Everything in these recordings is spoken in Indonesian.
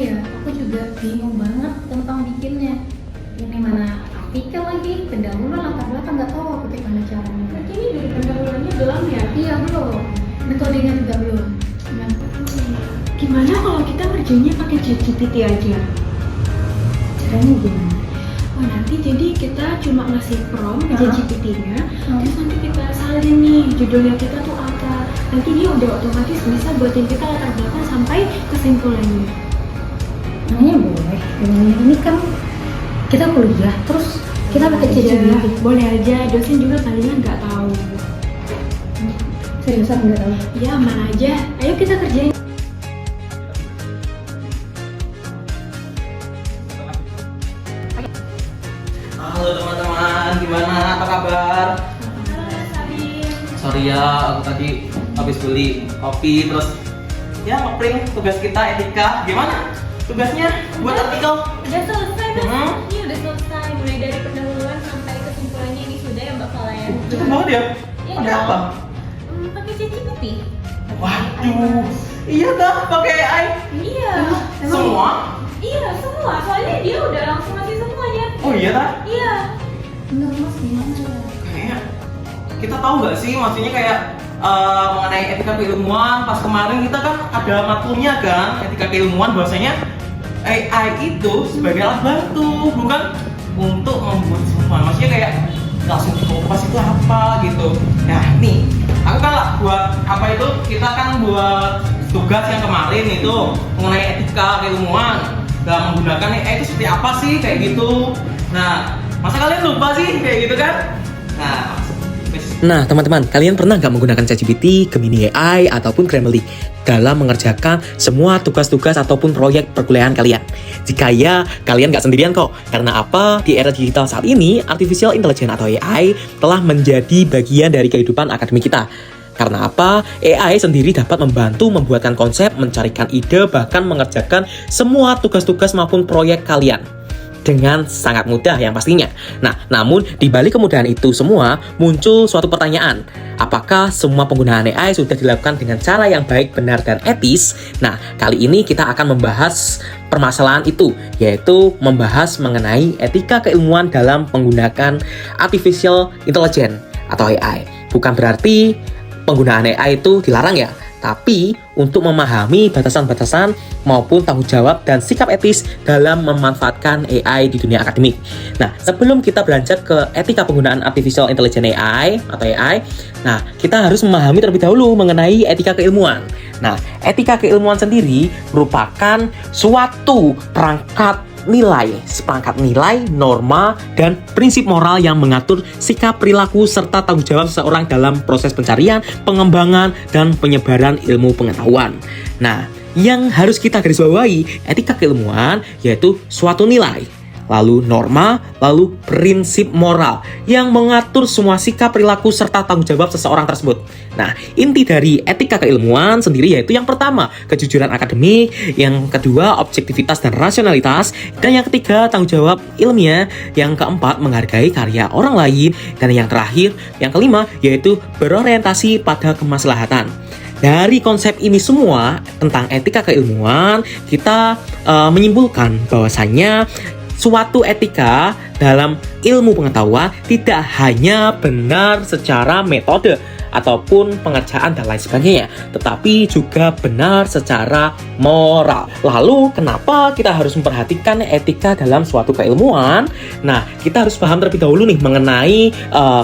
ya, aku juga bingung banget tentang bikinnya. Ini mana artikel lagi, pendahuluan latar belakang nggak tahu aku gimana caranya. Berarti ini dari pendahuluannya belum ya? Iya belum, metodenya juga belum. Nah, Gimana kalau kita kerjanya pakai ChatGPT aja? caranya gimana? Oh nanti jadi kita cuma ngasih prompt ke ChatGPT-nya, terus nanti kita salin nih judulnya kita tuh apa. Nanti dia udah otomatis bisa buatin kita latar belakang sampai kesimpulannya. Namanya boleh. Ini kan kita kuliah, terus kita pakai ChatGPT. Boleh aja, dosen juga kalian nggak tahu. Seriusan nggak tahu? Ya aman aja, ayo kita kerjain. Halo teman-teman, gimana? Apa kabar? Halo Sabin. Sorry ya, aku tadi habis beli kopi terus ya ngeprint tugas kita etika. Gimana? Tugasnya buat artikel? Udah selesai kan? Hmm. Ini udah selesai, mulai dari pendahuluan sampai kesimpulannya ini sudah ya Mbak Falayan. Cepet banget ya? Iya Pakai dong. apa? Pakai ChatGPT. Waduh, iya dah pakai AI. Iya. Semua? Iya semua, soalnya dia udah langsung ngasih semuanya. Oh iya dah? Iya. Menurut Mas gimana ya? Kayak kita tahu nggak sih, maksudnya kayak mengenai etika keilmuan. Pas kemarin kita kan ada matkulnya kan, etika keilmuan, bahwasanya AI itu sebagai alat bantu, bukan untuk membuat semua. Maksudnya kayak langsung dikopas itu apa gitu. Nah nih, aku kan lah buat apa itu, kita kan buat tugas yang kemarin itu mengenai etika keilmuan dalam menggunakan AI itu seperti apa sih kayak gitu. Nah, masa kalian lupa sih kayak gitu kan? Nah, teman-teman, kalian pernah nggak menggunakan ChatGPT, Gemini AI, ataupun Grammarly dalam mengerjakan semua tugas-tugas ataupun proyek perkuliahan kalian? Jika ya, kalian nggak sendirian kok. Karena apa? Di era digital saat ini, Artificial Intelligence atau AI telah menjadi bagian dari kehidupan akademik kita. Karena apa? AI sendiri dapat membantu membuatkan konsep, mencarikan ide, bahkan mengerjakan semua tugas-tugas maupun proyek kalian dengan sangat mudah yang pastinya. Nah, namun di balik kemudahan itu semua muncul suatu pertanyaan. Apakah semua penggunaan AI sudah dilakukan dengan cara yang baik, benar, dan etis? Nah, kali ini kita akan membahas permasalahan itu, yaitu membahas mengenai etika keilmuan dalam menggunakan Artificial Intelligence atau AI. Bukan berarti penggunaan AI itu dilarang ya, tapi untuk memahami batasan-batasan maupun tanggung jawab dan sikap etis dalam memanfaatkan AI di dunia akademik. Nah, sebelum kita beranjak ke etika penggunaan Artificial Intelligence AI atau AI, nah, kita harus memahami terlebih dahulu mengenai etika keilmuan. Nah, etika keilmuan sendiri merupakan suatu seperangkat nilai, norma, dan prinsip moral yang mengatur sikap, perilaku, serta tanggung jawab seseorang dalam proses pencarian, pengembangan, dan penyebaran ilmu pengetahuan. Nah, yang harus kita garisbawahi etika keilmuan yaitu suatu nilai, lalu norma, lalu prinsip moral yang mengatur semua sikap, perilaku, serta tanggung jawab seseorang tersebut. Nah, inti dari etika keilmuan sendiri yaitu yang pertama, kejujuran akademik, yang kedua, objektivitas dan rasionalitas, dan yang ketiga, tanggung jawab ilmiah, yang keempat, menghargai karya orang lain, dan yang terakhir, yang kelima, yaitu berorientasi pada kemaslahatan. Dari konsep ini semua tentang etika keilmuan, kita menyimpulkan bahwasannya suatu etika dalam ilmu pengetahuan tidak hanya benar secara metode ataupun pengerjaan dan lain sebagainya, tetapi juga benar secara moral. Lalu, kenapa kita harus memperhatikan etika dalam suatu keilmuan? Nah, kita harus paham terlebih dahulu nih mengenai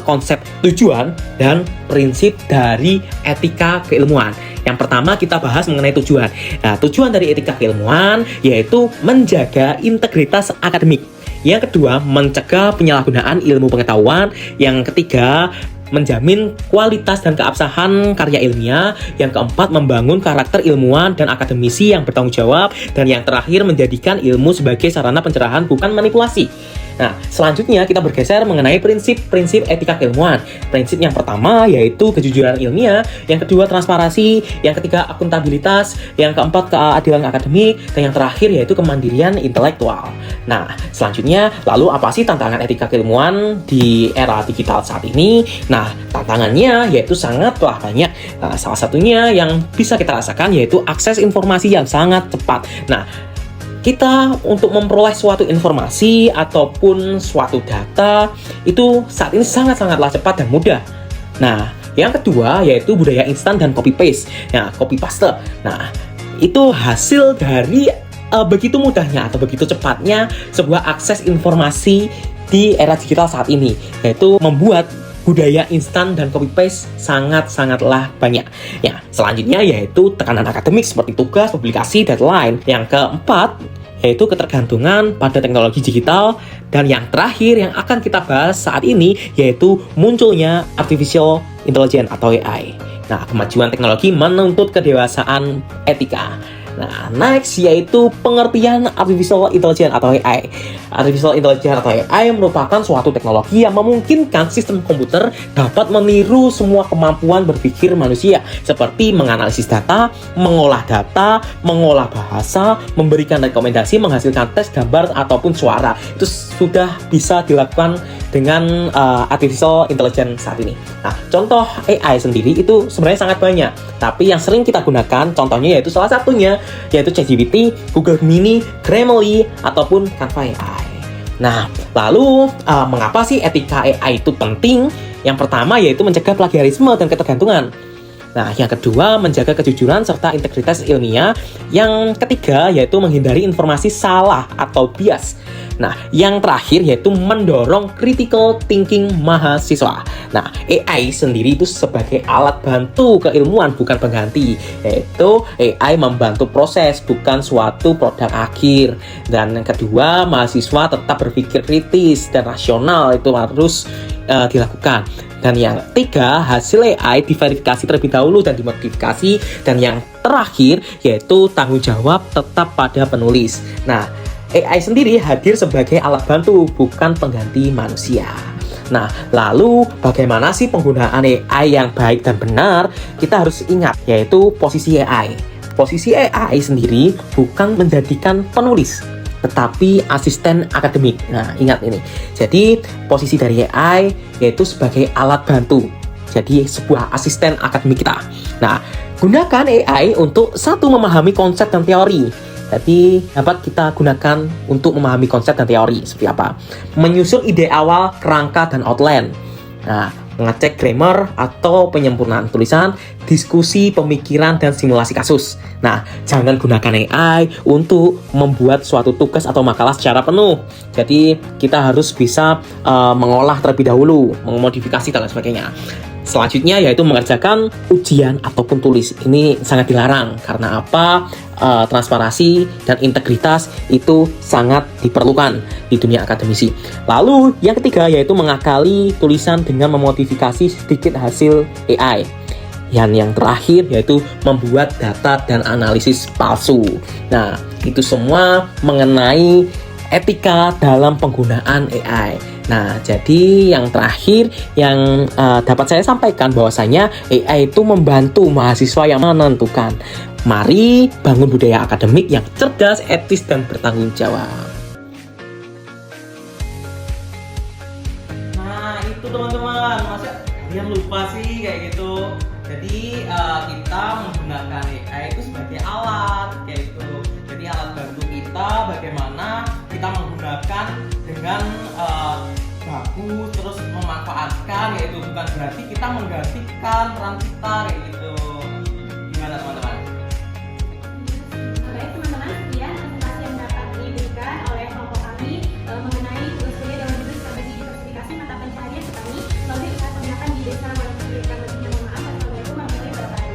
konsep tujuan dan prinsip dari etika keilmuan. Yang pertama kita bahas mengenai tujuan. Nah, tujuan dari etika keilmuan yaitu menjaga integritas akademik. Yang kedua, mencegah penyalahgunaan ilmu pengetahuan. Yang ketiga, menjamin kualitas dan keabsahan karya ilmiah. Yang keempat, membangun karakter ilmuwan dan akademisi yang bertanggung jawab. Dan yang terakhir, menjadikan ilmu sebagai sarana pencerahan bukan manipulasi. Nah, selanjutnya kita bergeser mengenai prinsip-prinsip etika keilmuan. Prinsip yang pertama yaitu kejujuran ilmiah, yang kedua transparansi, yang ketiga akuntabilitas, yang keempat keadilan akademik, dan yang terakhir yaitu kemandirian intelektual. Nah, selanjutnya lalu apa sih tantangan etika keilmuan di era digital saat ini? Nah, tantangannya yaitu sangatlah banyak. Nah, salah satunya yang bisa kita rasakan yaitu akses informasi yang sangat cepat. Nah, kita untuk memperoleh suatu informasi ataupun suatu data itu saat ini sangat-sangatlah cepat dan mudah. Nah, yang kedua yaitu budaya instan dan copy paste. Nah, copy paste. Nah, itu hasil dari begitu mudahnya atau begitu cepatnya sebuah akses informasi di era digital saat ini, yaitu membuat budaya instan dan copy paste sangat-sangatlah banyak. Ya, selanjutnya yaitu tekanan akademik seperti tugas, publikasi, deadline. Yang keempat yaitu ketergantungan pada teknologi digital, dan yang terakhir yang akan kita bahas saat ini yaitu munculnya artificial intelligence atau AI. Nah, kemajuan teknologi menuntut kedewasaan etika. Nah, next yaitu pengertian artificial intelligence atau AI. Artificial intelligence atau AI merupakan suatu teknologi yang memungkinkan sistem komputer dapat meniru semua kemampuan berpikir manusia, seperti menganalisis data, mengolah bahasa, memberikan rekomendasi, menghasilkan teks gambar ataupun suara. Itu sudah bisa dilakukan dengan artificial intelligence saat ini. Nah, contoh AI sendiri itu sebenarnya sangat banyak, tapi yang sering kita gunakan contohnya yaitu salah satunya yaitu ChatGPT, Google Gemini, Grammarly, ataupun Canva AI. Nah, lalu mengapa sih etika AI itu penting? Yang pertama yaitu mencegah plagiarisme dan ketergantungan. Nah, yang kedua menjaga kejujuran serta integritas ilmiah. Yang ketiga yaitu menghindari informasi salah atau bias. Nah, yang terakhir yaitu mendorong critical thinking mahasiswa. Nah, AI sendiri itu sebagai alat bantu keilmuan, bukan pengganti. Yaitu AI membantu proses, bukan suatu produk akhir. Dan yang kedua, mahasiswa tetap berpikir kritis dan rasional, itu harus dilakukan. Dan yang ketiga, hasil AI diverifikasi terlebih dahulu dan dimodifikasi. Dan yang terakhir yaitu tanggung jawab tetap pada penulis. Nah, AI sendiri hadir sebagai alat bantu, bukan pengganti manusia. Nah, lalu bagaimana sih penggunaan AI yang baik dan benar? Kita harus ingat, yaitu posisi AI. Posisi AI sendiri bukan menjadikan penulis, tetapi asisten akademik. Nah, ingat ini. Jadi, posisi dari AI yaitu sebagai alat bantu. Jadi, sebuah asisten akademik kita. Nah, gunakan AI untuk satu, memahami konsep dan teori. Jadi dapat kita gunakan untuk memahami konsep dan teori seperti apa. Menyusun ide awal, kerangka, dan outline. Nah, mengecek grammar atau penyempurnaan tulisan, diskusi, pemikiran, dan simulasi kasus. Nah, jangan gunakan AI untuk membuat suatu tugas atau makalah secara penuh. Jadi kita harus bisa mengolah terlebih dahulu, memodifikasi dan lain sebagainya. Selanjutnya yaitu mengerjakan ujian ataupun tulis. Ini sangat dilarang karena apa? Transparansi dan integritas itu sangat diperlukan di dunia akademisi. Lalu yang ketiga yaitu mengakali tulisan dengan memodifikasi sedikit hasil AI. Yang terakhir yaitu membuat data dan analisis palsu. Nah, itu semua mengenai etika dalam penggunaan AI. Nah, jadi yang terakhir yang dapat saya sampaikan bahwasanya AI itu membantu mahasiswa yang menentukan. Mari bangun budaya akademik yang cerdas, etis, dan bertanggung jawab. Nah, itu teman-teman, masa kalian lupa sih kayak gitu. Jadi kita menggunakan AI itu sebagai alat kayak gitu. Jadi alat bantu kita bagaimana kita menggunakan dengan bagus, terus memanfaatkan, yaitu bukan berarti kita menggantikan peran kita kayak gitu. Gimana teman-teman? Baik teman-teman, sekian presentasi yang dapat diberikan oleh kelompok kami mengenai tugas kuliah dalam judul strategi diversifikasi mata pencaharian petani melalui usaha peminatan di desa Walang Sendirikan. Lebihnya mohon maaf. Wassalamualaikum warahmatullahi wabarakatuh.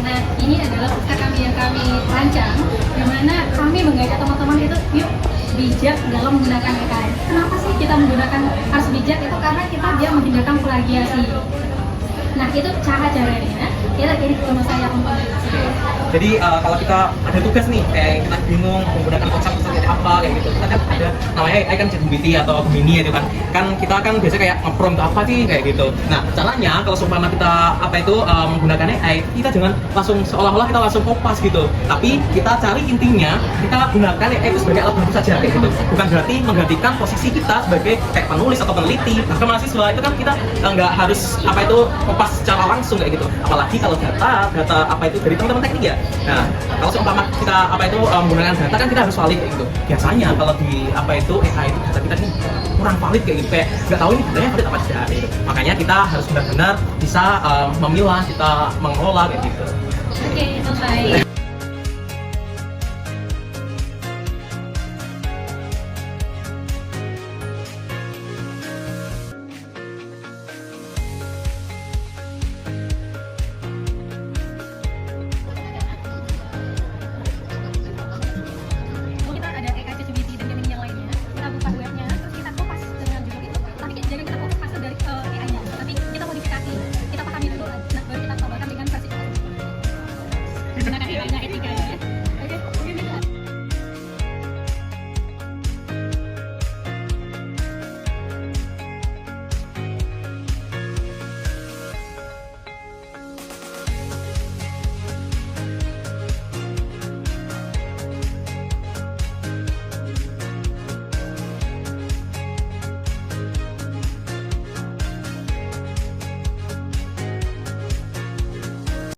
Nah, ini adalah pusaka kami yang kami rancang, di mana kami mengajak teman-teman itu yuk bijak dalam menggunakan AI. Kenapa sih kita menggunakan harus bijak? Itu karena dia menghindarkan plagiasi. Nah, itu cara-caranya. Kita kini ketemu saya Jadi kalau kita ada tugas nih, kayak kita bingung menggunakan konsep apa kayak gitu. Kita kan ada namanya AI kan ChatGPT atau Gemini itu kan kita kan biasa kayak nge-prompt apa sih kayak gitu. Nah caranya kalau seumpama kita menggunakan AI, kita jangan langsung seolah-olah kita langsung kopas gitu, tapi kita cari intinya, kita gunakan AI itu sebagai alat bantu saja kayak gitu, bukan berarti menggantikan posisi kita sebagai kayak penulis atau peneliti, bahkan mahasiswa itu kan kita nggak harus kopas secara langsung kayak gitu, apalagi kalau data dari teman-teman teknik ya. Nah kalau seumpama kita menggunakan data kan kita harus valid kayak gitu. Biasanya kalau di AI itu data kita ini kurang valid kayak gitu, kayak nggak tahu ini sebenarnya valid apa tidak kayak gitu. Makanya kita harus benar-benar bisa memilah, kita mengelola kayak gitu. Oke, selesai.